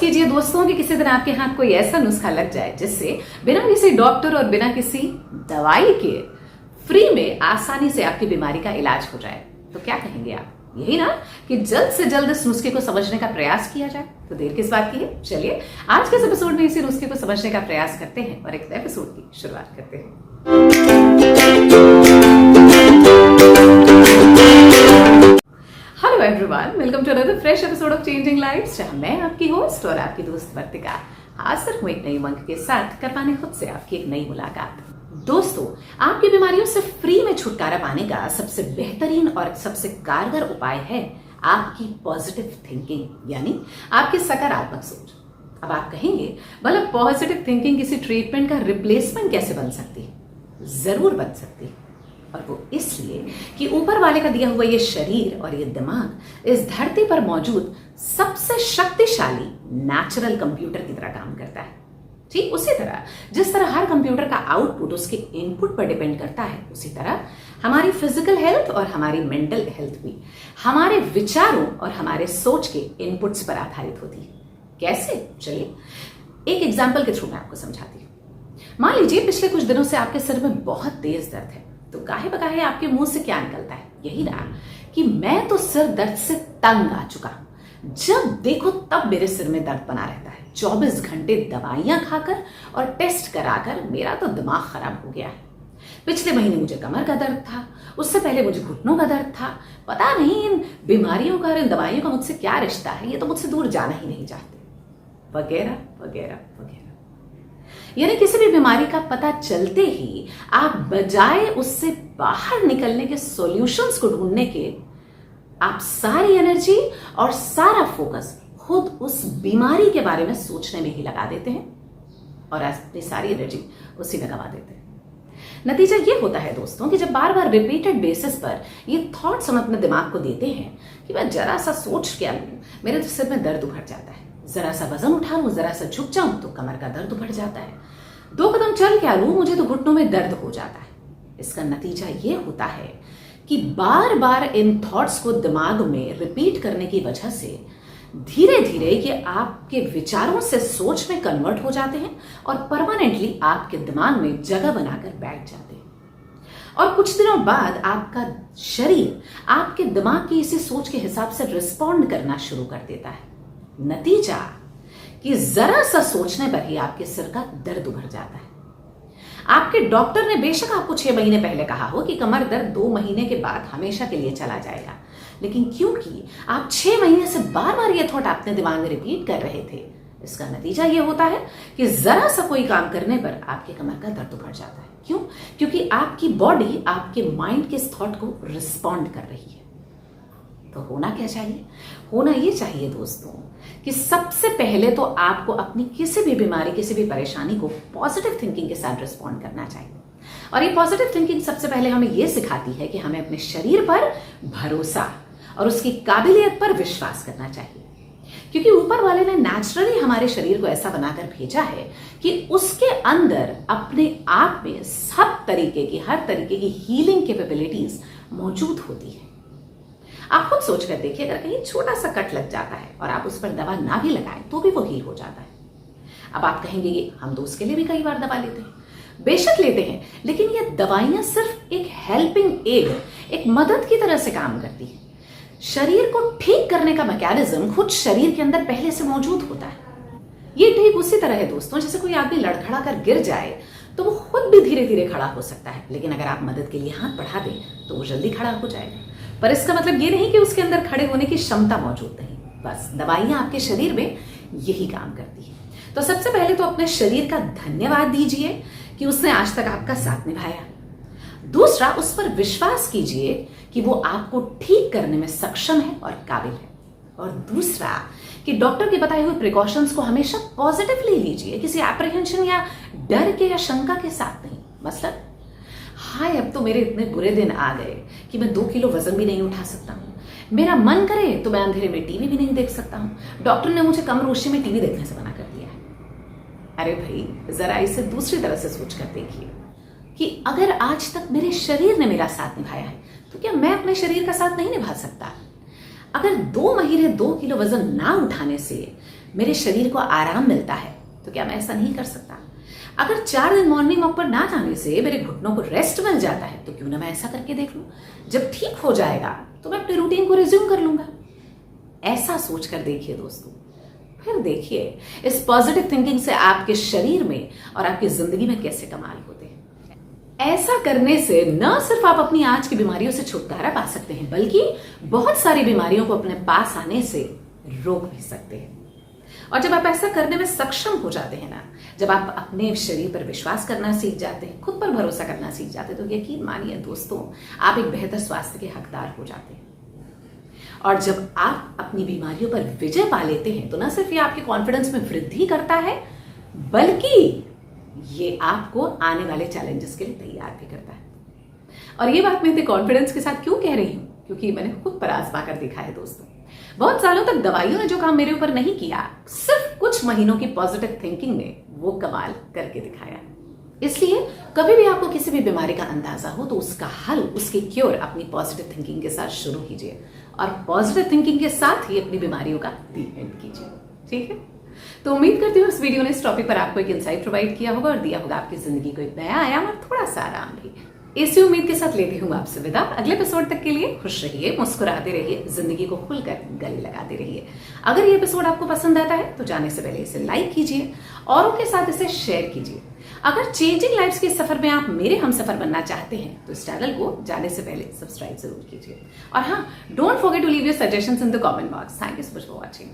कीजिए दोस्तों कि किसी दिन आपके हाथ कोई ऐसा नुस्खा लग जाए जिससे बिना किसी डॉक्टर और बिना किसी दवाई के फ्री में आसानी से आपकी बीमारी का इलाज हो जाए। तो क्या कहेंगे आप? यही ना कि जल्द से जल्द इस नुस्खे को समझने का प्रयास किया जाए। तो देर किस बात की है, चलिए आज के इस एपिसोड में इसी नुस्खे को समझने का प्रयास करते हैं और एक नए एपिसोड की शुरुआत करते हैं। Hello everyone, welcome to another fresh episode of changing lives, जहां मैं आपकी होस्ट और आपकी दोस्त वर्तिका हाजिर हूं एक नई उमंग के साथ करवाने खुद से आपकी एक नई मुलाकात। दोस्तों, आपकी बीमारियों से फ्री में छुटकारा पाने का सबसे बेहतरीन और सबसे कारगर उपाय है आपकी पॉजिटिव थिंकिंग, यानी आपकी सकारात्मक सोच। अब आप कहेंगे, मतलब पॉजिटिव थिंकिंग किसी ट्रीटमेंट का रिप्लेसमेंट कैसे बन सकती है? जरूर बन सकती है, और वो इसलिए कि ऊपर वाले का दिया हुआ ये शरीर और ये दिमाग इस धरती पर मौजूद सबसे शक्तिशाली नेचुरल कंप्यूटर की तरह काम करता है। ठीक उसी तरह जिस तरह हर कंप्यूटर का आउटपुट उसके इनपुट पर डिपेंड करता है, उसी तरह हमारी फिजिकल हेल्थ और हमारी मेंटल हेल्थ भी हमारे विचारों और हमारे सोच के इनपुट्स पर आधारित होती है। कैसे? चलिए एक एग्जाम्पल के थ्रू मैं आपको समझाती हूँ। मान लीजिए पिछले कुछ दिनों से आपके सिर में बहुत तेज दर्द है, तो गाहे बगाहे आपके मुंह से क्या निकलता है? यही रहा कि मैं तो सिर दर्द से तंग आ चुका, जब देखो तब मेरे सिर में दर्द बना रहता है। 24 घंटे दवाइयां खाकर और टेस्ट कराकर मेरा तो दिमाग खराब हो गया है। पिछले महीने मुझे कमर का दर्द था, उससे पहले मुझे घुटनों का दर्द था। पता नहीं इन बीमारियों का और इन दवाइयों का मुझसे क्या रिश्ता है, ये तो मुझसे दूर जाना ही नहीं चाहते, वगैरह वगैरह वगैरह। यानी किसी भी बीमारी का पता चलते ही आप बजाय उससे बाहर निकलने के सॉल्यूशंस को ढूंढने के, आप सारी एनर्जी और सारा फोकस खुद उस बीमारी के बारे में सोचने में ही लगा देते हैं और अपनी सारी एनर्जी उसी में गवा देते हैं। नतीजा ये होता है दोस्तों कि जब बार बार रिपीटेड बेसिस पर ये थॉट्स हम अपने दिमाग को देते हैं कि मैं जरा सा सोच क्या लूं, मेरे तो सिर में दर्द उभर जाता है, जरा सा वजन उठा लूं, जरा सा झुक जाऊं तो कमर का दर्द उभर जाता है, 2 कदम चल क्या लूं, मुझे तो घुटनों में दर्द हो जाता है। इसका नतीजा ये होता है कि बार बार इन थॉट्स को दिमाग में रिपीट करने की वजह से धीरे धीरे ये आपके विचारों से सोच में कन्वर्ट हो जाते हैं और परमानेंटली आपके दिमाग में जगह बनाकर बैठ जाते हैं। और कुछ दिनों बाद आपका शरीर आपके दिमाग की इसी सोच के हिसाब से रिस्पॉन्ड करना शुरू कर देता है। नतीजा कि जरा सा सोचने पर ही आपके सिर का दर्द उभर जाता है। आपके डॉक्टर ने बेशक आपको 6 महीने पहले कहा हो कि कमर दर्द 2 महीने के बाद हमेशा के लिए चला जाएगा, लेकिन क्योंकि आप 6 महीने से बार बार ये थॉट अपने दिमाग में रिपीट कर रहे थे, इसका नतीजा ये होता है कि जरा सा कोई काम करने पर आपके कमर का दर्द उभर जाता है। क्यों? क्योंकि आपकी बॉडी आपके माइंड के इस थॉट को रिस्पॉन्ड कर रही है। तो होना क्या चाहिए? होना ये चाहिए दोस्तों कि सबसे पहले तो आपको अपनी किसी भी बीमारी, किसी भी परेशानी को पॉजिटिव थिंकिंग के साथ रिस्पॉन्ड करना चाहिए। और ये पॉजिटिव थिंकिंग सबसे पहले हमें ये सिखाती है कि हमें अपने शरीर पर भरोसा और उसकी काबिलियत पर विश्वास करना चाहिए, क्योंकि ऊपर वाले ने नेचुरली हमारे शरीर को ऐसा बनाकर भेजा है कि उसके अंदर अपने आप में सब तरीके की, हर तरीके की हीलिंग कैपेबिलिटीज मौजूद होती है। आप खुद सोच कर देखिए, अगर कहीं छोटा सा कट लग जाता है और आप उस पर दवा ना भी लगाएं तो भी वो हील हो जाता है। अब आप कहेंगे ये हम तो उसके लिए भी कई बार दवा लेते हैं, बेशक लेते हैं, लेकिन ये दवाइयां सिर्फ एक हेल्पिंग एड, एक मदद की तरह से काम करती है। शरीर को ठीक करने का मैकेनिज्म खुद शरीर के अंदर पहले से मौजूद होता है। ये ठीक उसी तरह है दोस्तों, जैसे कोई आदमी लड़खड़ा कर गिर जाए तो वो खुद भी धीरे धीरे खड़ा हो सकता है, लेकिन अगर आप मदद के लिए हाथ बढ़ा दें तो वो जल्दी खड़ा हो जाएगा। पर इसका मतलब ये नहीं कि उसके अंदर खड़े होने की क्षमता मौजूद नहीं, बस दवाइयां आपके शरीर में यही काम करती है। तो सबसे पहले तो अपने शरीर का धन्यवाद दीजिए कि उसने आज तक आपका साथ निभाया। दूसरा, उस पर विश्वास कीजिए कि वो आपको ठीक करने में सक्षम है और काबिल है। और दूसरा कि डॉक्टर के बताए हुए प्रिकॉशंस को हमेशा पॉजिटिवली लीजिए, किसी एप्रीहेंशन या डर के या शंका के साथ नहीं। मतलब, हाय अब तो मेरे इतने बुरे दिन आ गए कि मैं 2 किलो वजन भी नहीं उठा सकता हूँ, मेरा मन करे तो मैं अंधेरे में टीवी भी नहीं देख सकता हूँ, डॉक्टर ने मुझे कम रोशनी में टीवी देखने से मना कर दिया है। अरे भाई, जरा इसे दूसरी तरह से सोच कर देखिए कि अगर आज तक मेरे शरीर ने मेरा साथ निभाया है तो क्या मैं अपने शरीर का साथ नहीं निभा सकता? अगर 2 महीने 2 किलो वजन ना उठाने से मेरे शरीर को आराम मिलता है, तो क्या मैं ऐसा नहीं कर सकता? अगर 4 दिन मॉर्निंग वॉक पर ना जाने से मेरे घुटनों को रेस्ट मिल जाता है, तो क्यों ना मैं ऐसा करके देख लूं। जब ठीक हो जाएगा तो मैं अपने रूटीन को रिज्यूम कर लूंगा। ऐसा सोचकर देखिए दोस्तों, फिर देखिए इस पॉजिटिव थिंकिंग से आपके शरीर में और आपकी जिंदगी में कैसे कमाल होते हैं। ऐसा करने से न सिर्फ आप अपनी आज की बीमारियों से छुटकारा पा सकते हैं, बल्कि बहुत सारी बीमारियों को अपने पास आने से रोक भी सकते हैं। और जब आप ऐसा करने में सक्षम हो जाते हैं ना, जब आप अपने शरीर पर विश्वास करना सीख जाते हैं, खुद पर भरोसा करना सीख जाते हैं, तो यकीन मानिए दोस्तों, आप एक बेहतर स्वास्थ्य के हकदार हो जाते हैं। और जब आप अपनी बीमारियों पर विजय पा लेते हैं, तो न सिर्फ ये आपके कॉन्फिडेंस में वृद्धि करता है, बल्कि ये आपको आने वाले चैलेंजेस के लिए तैयार भी करता है। और ये बात मैं इतने कॉन्फिडेंस के साथ क्यों कह रही हूं? क्योंकि मैंने खुद पर आजमा कर देखा है दोस्तों। बहुत सालों तक दवाइयों ने जो काम मेरे ऊपर नहीं किया, सिर्फ कुछ महीनों की पॉजिटिव थिंकिंग ने वो कमाल करके दिखाया। इसलिए कभी भी आपको किसी भी बीमारी का अंदाजा हो, तो उसका हल, उसकी क्योर अपनी पॉजिटिव थिंकिंग के साथ शुरू कीजिए, और पॉजिटिव थिंकिंग के साथ ही अपनी बीमारियों का दी एंड कीजिए। ठीक है? तो उम्मीद करती हूँ इस वीडियो ने इस टॉपिक पर आपको एक इंसाइट प्रोवाइड किया होगा और दिया होगा आपकी जिंदगी को एक नया आयाम और थोड़ा सा आराम भी। इसी उम्मीद के साथ लेती हूँ आपसे विदा। अगले एपिसोड तक के लिए खुश रहिए, मुस्कुराते रहिए, जिंदगी को खुलकर गले लगाते रहिए। अगर ये एपिसोड आपको पसंद आता है तो जाने से पहले इसे लाइक कीजिए, औरों के साथ इसे शेयर कीजिए। अगर चेंजिंग लाइफ्स के सफर में आप मेरे हम सफर बनना चाहते हैं, तो इस चैनल को जाने से पहले सब्सक्राइब जरूर कीजिए। और हाँ, don't forget to leave your suggestions in the comment box. Thank you so much for watching.